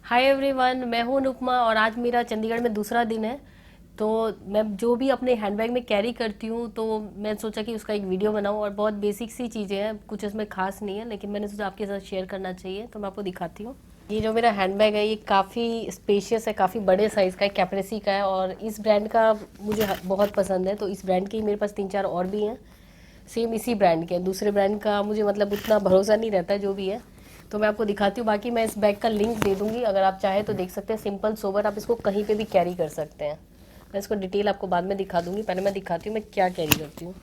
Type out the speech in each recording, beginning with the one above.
Hi everyone, मैं हूं अनुपमा और आज मेरा चंडीगढ़ में दूसरा दिन है। तो मैं जो भी अपने हैंडबैग में कैरी करती हूँ तो मैं सोचा कि उसका एक वीडियो बनाऊँ। और बहुत बेसिक सी चीज़ें हैं, कुछ इसमें खास नहीं है, लेकिन मैंने सोचा आपके साथ शेयर करना चाहिए, तो मैं आपको दिखाती हूँ। ये जो मेरा हैंडबैग है ये काफ़ी स्पेशियस है, काफ़ी बड़े साइज़ का है, कैप्रेसी का है। और इस ब्रांड का मुझे बहुत पसंद है, तो इस ब्रांड के ही मेरे पास 3-4 और भी हैं सेम इसी ब्रांड के। दूसरे ब्रांड का मुझे मतलब उतना भरोसा नहीं रहता जो भी है, तो मैं आपको दिखाती हूँ। बाकी मैं इस बैग का लिंक दे दूंगी, अगर आप चाहें तो देख सकते हैं। सिंपल सोबर, आप इसको कहीं पे भी कैरी कर सकते हैं। मैं इसको डिटेल आपको बाद में दिखा दूंगी, पहले मैं दिखाती हूँ मैं क्या कैरी करती हूँ।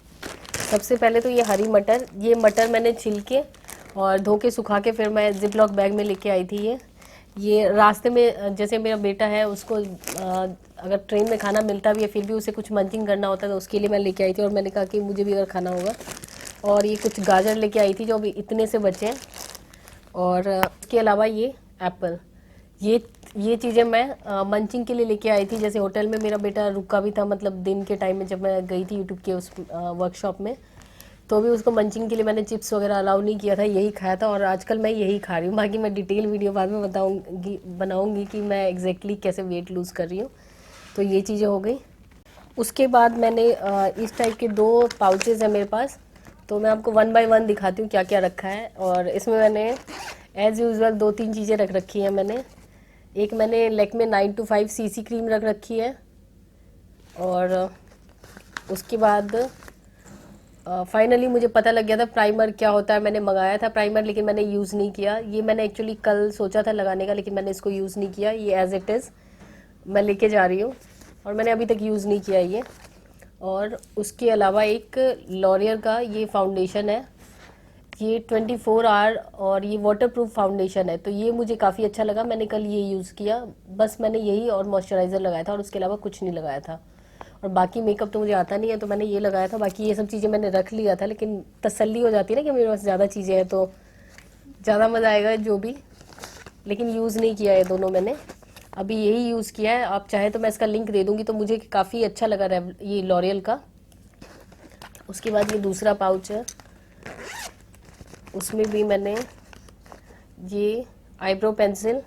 सबसे पहले तो ये हरी मटर, ये मटर मैंने छिल के और धो के सुखा के फिर मैं जिप लॉक बैग में लेके आई थी। ये रास्ते में जैसे मेरा बेटा है उसको अगर ट्रेन में खाना मिलता भी है फिर भी उसे कुछ मंचिंग करना होता है, तो उसके लिए मैं लेके आई थी। और मैंने कहा कि मुझे भी अगर खाना होगा। और ये कुछ गाजर लेके आई थी जो अभी इतने से बचे हैं। और इसके अलावा ये एप्पल, ये ये चीज़ें मैं मंचिंग के लिए लेके आई थी। जैसे होटल में मेरा बेटा रुका भी था, मतलब दिन के टाइम में जब मैं गई थी यूट्यूब के उस वर्कशॉप में, तो भी उसको मंचिंग के लिए मैंने चिप्स वगैरह अलाउ नहीं किया था, यही खाया था। और आजकल मैं यही खा रही हूँ। बाकी मैं डिटेल वीडियो बाद में बनाऊँगी कि मैं एग्जैक्टली कैसे वेट लूज़ कर रही हूँ। तो ये चीज़ें हो गई। उसके बाद मैंने इस टाइप के 2 पाउचेज़ हैं मेरे पास, तो मैं आपको वन बाय वन दिखाती हूँ क्या क्या रखा है। और इसमें मैंने एज़ यूज़ुअल 2-3 चीज़ें रख रखी हैं मैंने। एक मैंने लैक्मे 925 सीसी क्रीम रख रखी है। और उसके बाद फाइनली मुझे पता लग गया था प्राइमर क्या होता है। मैंने मंगाया था प्राइमर, लेकिन मैंने यूज़ नहीं किया। ये मैंने एक्चुअली कल सोचा था लगाने का, लेकिन मैंने इसको यूज़ नहीं किया। ये एज़ इट इज़ मैं लेके जा रही हूँ और मैंने अभी तक यूज़ नहीं किया ये। और उसके अलावा एक लॉरियर का ये फाउंडेशन है, ये 24 आवर और ये वाटरप्रूफ फाउंडेशन है। तो ये मुझे काफ़ी अच्छा लगा, मैंने कल ये यूज़ किया। बस मैंने यही और मॉइस्चराइज़र लगाया था और उसके अलावा कुछ नहीं लगाया था। और बाकी मेकअप तो मुझे आता नहीं है, तो मैंने ये लगाया था। बाकी ये सब चीज़ें मैंने रख लिया था, लेकिन तसल्ली हो जाती है ना कि मेरे पास ज़्यादा चीज़ें हैं तो ज़्यादा मज़ा आएगा जो भी। लेकिन यूज़ नहीं किया है दोनों मैंने, अभी यही यूज़ किया है। आप चाहे तो मैं इसका लिंक दे दूँगी। तो मुझे काफ़ी अच्छा लगा ये लॉरियल का। उसके बाद ये दूसरा पाउच है, उसमें भी मैंने ये आईब्रो पेंसिल,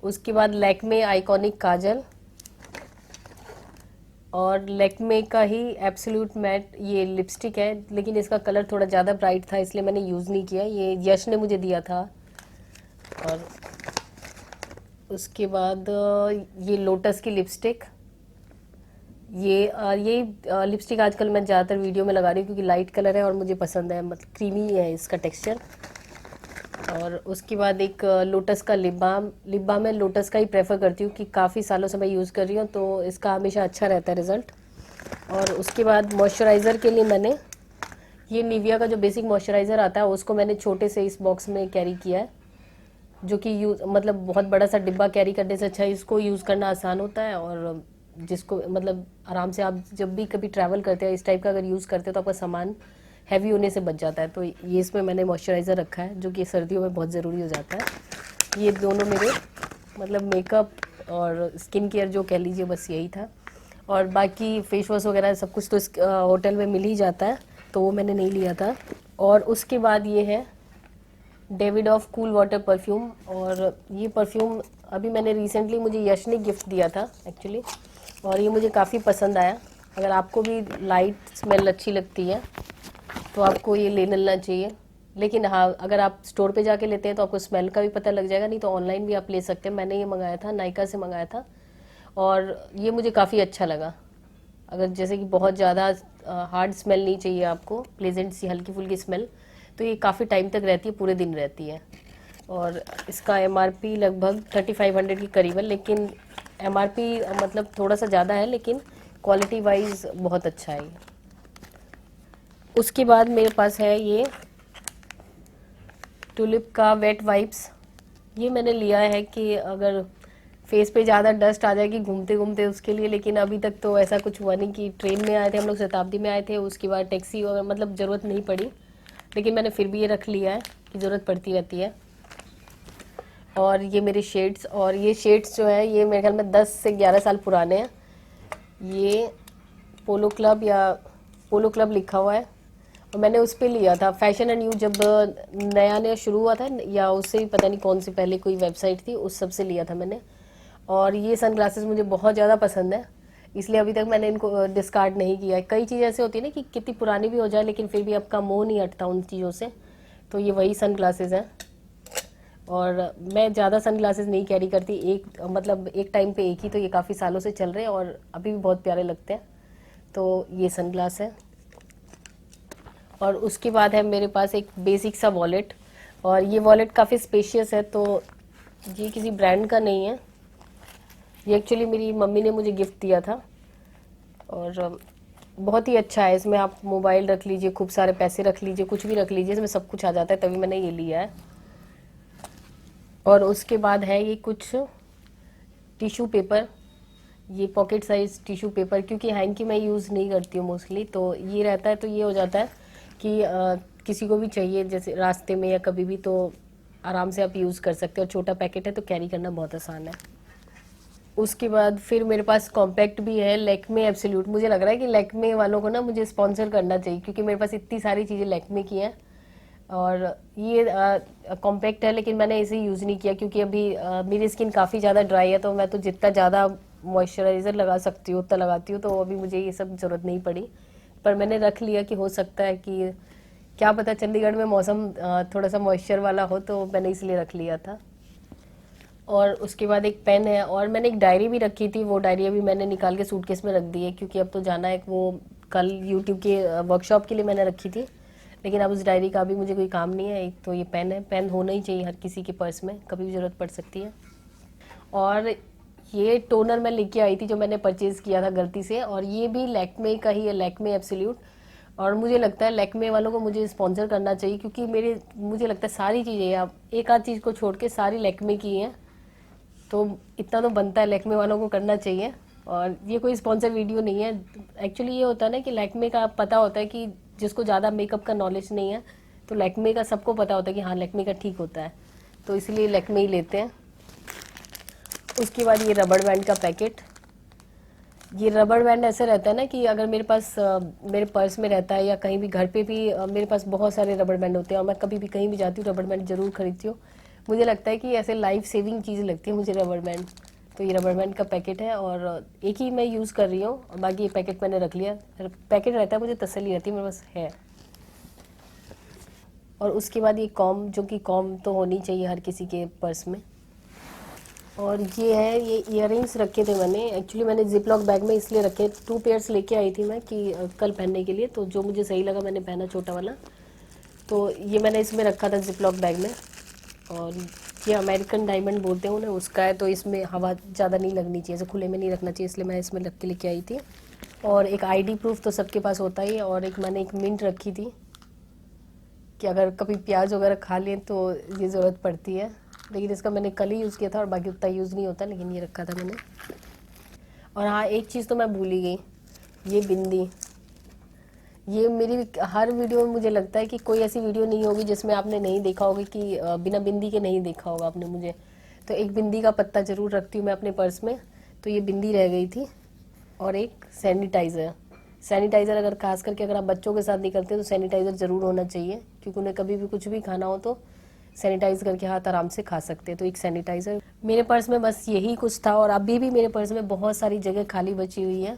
उसके बाद लैक्मे आइकॉनिक काजल, और लैक्मे का ही एब्सोल्यूट मैट ये लिपस्टिक है, लेकिन इसका कलर थोड़ा ज़्यादा ब्राइट था इसलिए मैंने यूज़ नहीं किया। ये यश ने मुझे दिया था। और उसके बाद ये लोटस की लिपस्टिक, ये लिपस्टिक आजकल मैं ज़्यादातर वीडियो में लगा रही हूँ क्योंकि लाइट कलर है और मुझे पसंद है, मतलब क्रीमी है इसका टेक्सचर। और उसके बाद एक लोटस का लिप बाम मैं लोटस का ही प्रेफर करती हूँ कि काफ़ी सालों से मैं यूज़ कर रही हूँ, तो इसका हमेशा अच्छा रहता है रिज़ल्ट। और उसके बाद मॉइस्चराइज़र के लिए मैंने ये निविया का जो बेसिक मॉइस्चराइज़र आता है उसको मैंने छोटे से इस बॉक्स में कैरी किया है, जो कि यूज़ मतलब बहुत बड़ा सा डिब्बा कैरी करने से अच्छा है इसको यूज़ करना आसान होता है। और जिसको मतलब आराम से आप जब भी कभी ट्रैवल करते हैं इस टाइप का अगर यूज़ करते हो तो आपका सामान हैवी होने से बच जाता है। तो ये इसमें मैंने मॉइस्चराइज़र रखा है जो कि सर्दियों में बहुत ज़रूरी हो जाता है। ये दोनों मेरे मतलब मेकअप और स्किन केयर जो कह लीजिए, बस यही था। और बाकी फेस वॉश वगैरह सब कुछ तो इस होटल में मिल ही जाता है, तो वो मैंने नहीं लिया था। और उसके बाद ये है David of cool water perfume. और ये परफ्यूम अभी मैंने रिसेंटली, मुझे यश ने गिफ्ट दिया था एक्चुअली, और ये मुझे काफ़ी पसंद आया। अगर आपको भी लाइट स्मेल अच्छी लगती है तो आपको ये ले लेना चाहिए। लेकिन हाँ, अगर आप स्टोर पे जाके लेते हैं तो आपको स्मेल का भी पता लग जाएगा, नहीं तो ऑनलाइन भी आप ले सकते हैं। मैंने ये मंगाया था, नायका से मंगाया था, और ये मुझे काफ़ी अच्छा लगा। अगर जैसे कि बहुत ज़्यादा हार्ड स्मेल नहीं चाहिए आपको, प्लेजेंट सी हल्की फुल्की स्मेल, तो ये काफ़ी टाइम तक रहती है, पूरे दिन रहती है। और इसका एमआरपी लगभग 3500 के करीब है, लेकिन एमआरपी मतलब थोड़ा सा ज़्यादा है, लेकिन क्वालिटी वाइज बहुत अच्छा है ये। उसके बाद मेरे पास है ये टुलिप का वेट वाइप्स। ये मैंने लिया है कि अगर फेस पे ज़्यादा डस्ट आ जाएगी घूमते घूमते उसके लिए, लेकिन अभी तक तो ऐसा कुछ हुआ नहीं। कि ट्रेन में आए थे हम लोग, शताब्दी में आए थे, उसके बाद टैक्सी वगैरह मतलब ज़रूरत नहीं पड़ी, लेकिन मैंने फिर भी ये रख लिया है कि ज़रूरत पड़ती रहती है। और ये मेरे शेड्स, और ये शेड्स जो है ये मेरे ख्याल में 10 से 11 साल पुराने हैं। ये पोलो क्लब या पोलो क्लब लिखा हुआ है, और मैंने उस पे लिया था फैशन एंड यू, जब नया नया शुरू हुआ था, या उससे भी पता नहीं कौन सी पहले कोई वेबसाइट थी, उस सब से लिया था मैंने। और ये सनग्लासेस मुझे बहुत ज़्यादा पसंद है, इसलिए अभी तक मैंने इनको डिस्कार्ड नहीं किया है। कई चीज़ें ऐसे होती है ना कि कितनी पुरानी भी हो जाए लेकिन फिर भी आपका मोह नहीं हटता उन चीज़ों से, तो ये वही सनग्लासेस हैं। और मैं ज़्यादा सनग्लासेस नहीं कैरी करती, एक मतलब एक टाइम पे एक ही, तो ये काफ़ी सालों से चल रहे हैं और अभी भी बहुत प्यारे लगते हैं। तो ये सनग्लास है। और उसके बाद है मेरे पास एक बेसिक सा वॉलेट, और ये वॉलेट काफ़ी स्पेशियस है, तो ये किसी ब्रांड का नहीं है, ये एक्चुअली मेरी मम्मी ने मुझे गिफ्ट दिया था। और बहुत ही अच्छा है, इसमें आप मोबाइल रख लीजिए, खूब सारे पैसे रख लीजिए, कुछ भी रख लीजिए, इसमें सब कुछ आ जाता है, तभी मैंने ये लिया है। और उसके बाद है ये कुछ टिश्यू पेपर, ये पॉकेट साइज टिश्यू पेपर, क्योंकि हैंकी मैं यूज़ नहीं करती हूँ मोस्टली, तो ये रहता है, तो ये हो जाता है कि किसी को भी चाहिए जैसे रास्ते में या कभी भी, तो आराम से आप यूज़ कर सकते हो। छोटा पैकेट है तो कैरी करना बहुत आसान है। उसके बाद फिर मेरे पास कॉम्पैक्ट भी है, लैक्मे एब्सोल्यूट। मुझे लग रहा है कि लैक्मे वालों को ना मुझे स्पॉन्सर करना चाहिए, क्योंकि मेरे पास इतनी सारी चीज़ें लैक्मे की हैं। और ये कॉम्पैक्ट है, लेकिन मैंने इसे यूज़ नहीं किया क्योंकि अभी मेरी स्किन काफ़ी ज़्यादा ड्राई है, तो मैं तो जितना ज़्यादा मॉइस्चराइज़र लगा सकती हूँ उतना लगाती हूँ, तो अभी मुझे ये सब ज़रूरत नहीं पड़ी। पर मैंने रख लिया कि हो सकता है कि क्या पता चंडीगढ़ में मौसम थोड़ा सा मॉइस्चर वाला हो, तो मैंने इसलिए रख लिया था। और उसके बाद एक पेन है, और मैंने एक डायरी भी रखी थी, वो डायरी अभी मैंने निकाल के सूटकेस में रख दी है, क्योंकि अब तो जाना है, वो कल यूट्यूब के वर्कशॉप के लिए मैंने रखी थी, लेकिन अब उस डायरी का भी मुझे कोई काम नहीं है। एक तो ये पेन है, पेन होना ही चाहिए हर किसी के पर्स में, कभी भी ज़रूरत पड़ सकती है। और ये टोनर मैं लेके आई थी जो मैंने परचेज़ किया था गलती से, और ये भी लैक्मे का ही है, लैक्मे एब्सोल्यूट। और मुझे लगता है लैक्मे वालों को मुझे स्पॉन्सर करना चाहिए, क्योंकि मुझे लगता है सारी चीज़ें, आप एक आध चीज़ को छोड़ के सारी लैक्मे की हैं, तो इतना तो बनता है, लैक्मे वालों को करना चाहिए। और ये कोई स्पॉन्सर वीडियो नहीं है, एक्चुअली ये होता है ना कि लैक्मे का पता होता है कि जिसको ज़्यादा मेकअप का नॉलेज नहीं है, तो लैक्मे का सबको पता होता है कि हाँ लैक्मे का ठीक होता है, तो इसलिए लैक्मे ही लेते हैं। उसके बाद ये रबड़ बैंड का पैकेट, ये रबड़ बैंड ऐसे रहता है ना कि अगर मेरे पास मेरे पर्स में रहता है या कहीं भी घर पे भी मेरे पास बहुत सारे रबड़ बैंड होते हैं, और मैं कभी भी कहीं भी जाती हूँ रबड़ बैंड ज़रूर खरीदती हूँ। मुझे लगता है कि ऐसे लाइफ सेविंग चीज़ लगती है मुझे रबड़ बैंड, तो ये रबड़ बैंड का पैकेट है, और एक ही मैं यूज़ कर रही हूँ, और बाकी ये पैकेट मैंने रख लिया। पैकेट रहता है, मुझे तसल्ली रहती है मेरे पास है। और उसके बाद ये कॉम, जो कि कॉम तो होनी चाहिए हर किसी के पर्स में। और ये है, ये इयररिंग्स रखे थे मैंने, एक्चुअली मैंने जिप लॉक बैग में इसलिए रखे, 2 पेयर्स लेके आई थी मैं कि कल पहनने के लिए, तो जो मुझे सही लगा मैंने पहना, छोटा वाला, तो ये मैंने इसमें रखा था जिप लॉक बैग में। और ये अमेरिकन डायमंड बोलते हैं उन्हें, उसका है, तो इसमें हवा ज़्यादा नहीं लगनी चाहिए, ऐसे खुले में नहीं रखना चाहिए, इसलिए मैं इसमें रख के लेके आई थी। और एक आईडी प्रूफ तो सबके पास होता ही है, और एक मैंने एक मिंट रखी थी कि अगर कभी प्याज वगैरह खा लें तो ये ज़रूरत पड़ती है, लेकिन इसका मैंने कल ही यूज़ किया था और बाकी उतना यूज़ नहीं होता, लेकिन ये रखा था मैंने। और हाँ, एक चीज़ तो मैं भूल ही गई, ये बिंदी। ये मेरी हर वीडियो में मुझे लगता है कि कोई ऐसी वीडियो नहीं होगी जिसमें आपने नहीं देखा होगा कि बिना बिंदी के नहीं देखा होगा आपने मुझे, तो एक बिंदी का पत्ता ज़रूर रखती हूँ मैं अपने पर्स में, तो ये बिंदी रह गई थी। और एक सैनिटाइज़र, सैनिटाइज़र अगर खास करके अगर आप बच्चों के साथ निकलते हैं तो सैनिटाइज़र ज़रूर होना चाहिए, क्योंकि उन्हें कभी भी कुछ भी खाना हो तो सैनिटाइज़ करके हाथ आराम से खा सकते हैं, तो एक सैनिटाइज़र। मेरे पर्स में बस यही कुछ था, और अभी भी मेरे पर्स में बहुत सारी जगह खाली बची हुई है,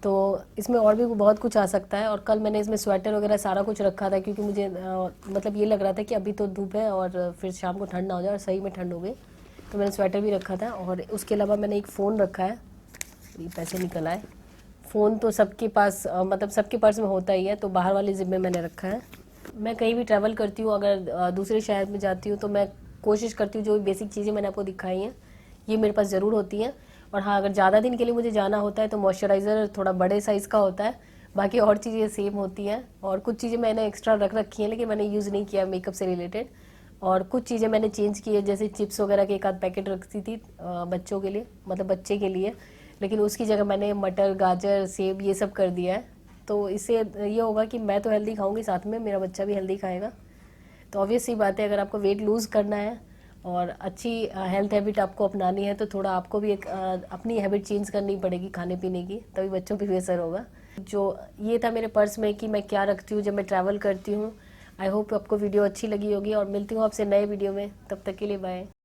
तो इसमें और भी बहुत कुछ आ सकता है। और कल मैंने इसमें स्वेटर वगैरह सारा कुछ रखा था, क्योंकि मुझे मतलब ये लग रहा था कि अभी तो धूप है और फिर शाम को ठंड ना हो जाए, और सही में ठंड हो गई, तो मैंने स्वेटर भी रखा था। और उसके अलावा मैंने एक फ़ोन रखा है, ये पैसे निकल आए। फ़ोन तो सबके पास मतलब सबके पर्स में होता ही है, तो बाहर वाले जिप में मैंने रखा है। मैं कहीं भी ट्रैवल करती हूँ, अगर दूसरे शहर में जाती हूँ, तो मैं कोशिश करती हूँ जो बेसिक चीज़ें मैंने आपको दिखाई हैं ये मेरे पास ज़रूर होती हैं। और हाँ, अगर ज़्यादा दिन के लिए मुझे जाना होता है तो मॉइस्चराइज़र थोड़ा बड़े साइज़ का होता है, बाकी और चीज़ें सेम होती हैं। और कुछ चीज़ें मैंने एक्स्ट्रा रख रखी हैं, लेकिन मैंने यूज़ नहीं किया मेकअप से रिलेटेड। और कुछ चीज़ें मैंने चेंज की है, जैसे चिप्स वगैरह के एक आध पैकेट रखती थी बच्चों के लिए, मतलब बच्चे के लिए, लेकिन उसकी जगह मैंने मटर, गाजर, सेब ये सब कर दिया है। तो इससे ये होगा कि मैं तो हेल्दी खाऊंगी, साथ में मेरा बच्चा भी हेल्दी खाएगा। तो ऑब्वियस सी बात है, अगर आपको वेट लूज़ करना है और अच्छी हेल्थ हैबिट आपको अपनानी है, तो थोड़ा आपको भी एक अपनी हैबिट चेंज करनी पड़ेगी खाने पीने की, तभी बच्चों पे भी असर होगा। जो ये था मेरे पर्स में कि मैं क्या रखती हूँ जब मैं ट्रैवल करती हूँ। आई होप आपको वीडियो अच्छी लगी होगी और मिलती हूँ आपसे नए वीडियो में, तब तक के लिए बाय।